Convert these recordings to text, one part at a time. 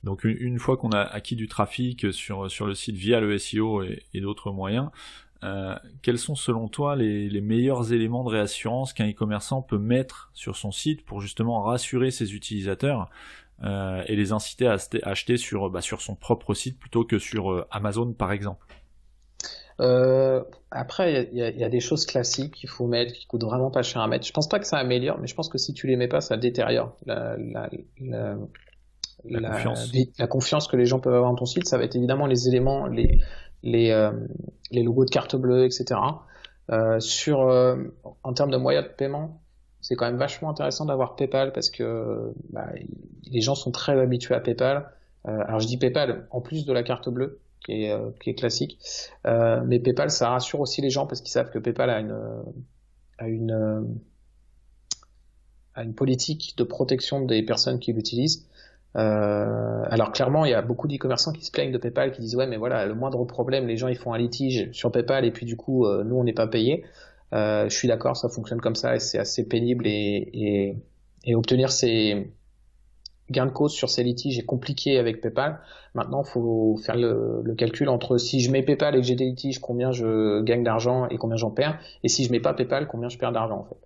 Donc une fois qu'on a acquis du trafic sur le site via le SEO et d'autres moyens, quels sont selon toi les meilleurs éléments de réassurance qu'un e-commerçant peut mettre sur son site pour justement rassurer ses utilisateurs et les inciter à acheter sur son propre site plutôt que sur Amazon par exemple? Après, il y a des choses classiques qu'il faut mettre, qui coûtent vraiment pas cher à mettre. Je pense pas que ça améliore, mais je pense que si tu les mets pas, ça détériore La confiance. la confiance que les gens peuvent avoir dans ton site. Ça va être évidemment les éléments, les, euh, les logos de carte bleue, etc. En termes de moyens de paiement, c'est quand même vachement intéressant d'avoir PayPal parce que les gens sont très habitués à PayPal. Alors je dis PayPal en plus de la carte bleue qui est classique, mais PayPal ça rassure aussi les gens parce qu'ils savent que PayPal a une politique de protection des personnes qui l'utilisent. Alors clairement, il y a beaucoup d'e-commerçants qui se plaignent de PayPal, qui disent ouais, mais voilà, le moindre problème, les gens ils font un litige sur PayPal et puis du coup, nous on n'est pas payé. Je suis d'accord, ça fonctionne comme ça et c'est assez pénible et obtenir ces gains de cause sur ces litiges est compliqué avec PayPal. Maintenant, faut faire le calcul entre si je mets PayPal et que j'ai des litiges, combien je gagne d'argent et combien j'en perds, et si je mets pas PayPal, combien je perds d'argent en fait.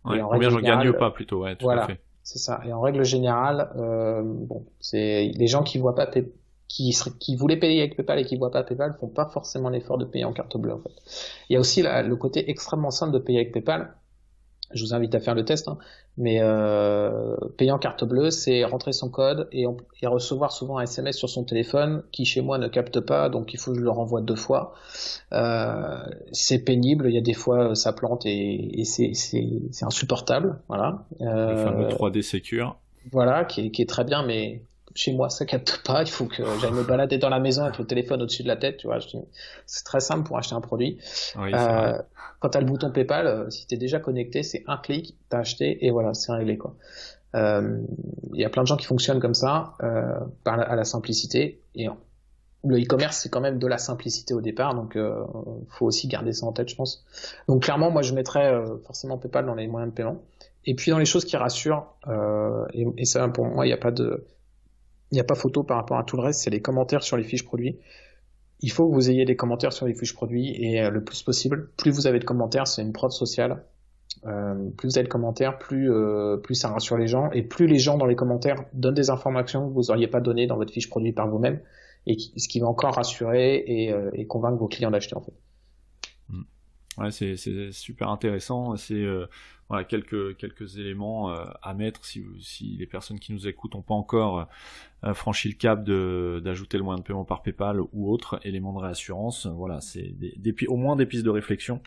Ouais, Et en combien règle j'en gagne générale, pas plutôt, ouais, tout à voilà, fait. c'est ça. Et en règle générale, c'est les gens qui voient pas qui voulaient payer avec PayPal et qui voient pas PayPal font pas forcément l'effort de payer en carte bleue en fait. Il y a aussi le côté extrêmement simple de payer avec PayPal. Je vous invite à faire le test, hein. Mais payer en carte bleue, c'est rentrer son code et recevoir souvent un SMS sur son téléphone qui chez moi ne capte pas, donc il faut que je le renvoie 2 fois. C'est pénible, il y a des fois ça plante et c'est insupportable, voilà. Le fameux 3D Secure. Voilà, qui est très bien, mais chez moi ça capte pas. Il faut que j'aille me balader dans la maison avec le téléphone au-dessus de la tête, tu vois. C'est très simple pour acheter un produit. Oui, c'est vrai. Quand t'as le bouton PayPal, si t'es déjà connecté, c'est un clic, t'as acheté et voilà, c'est réglé quoi. Il y a plein de gens qui fonctionnent comme ça, à la simplicité. Et le e-commerce, c'est quand même de la simplicité au départ, donc faut aussi garder ça en tête, je pense. Donc clairement, moi, je mettrais forcément PayPal dans les moyens de paiement. Et puis dans les choses qui rassurent, et ça pour moi, il n'y a pas photo par rapport à tout le reste, c'est les commentaires sur les fiches produits. Il faut que vous ayez des commentaires sur les fiches produits et le plus possible. Plus vous avez de commentaires, c'est une preuve sociale. Plus vous avez de commentaires, plus ça rassure les gens et plus les gens dans les commentaires donnent des informations que vous n'auriez pas données dans votre fiche produit par vous-même ce qui va encore rassurer et convaincre vos clients d'acheter en fait. Ouais, c'est super intéressant. C'est voilà quelques éléments à mettre si les personnes qui nous écoutent n'ont pas encore franchi le cap d'ajouter le moyen de paiement par PayPal ou autre élément de réassurance. Voilà, c'est au moins des pistes de réflexion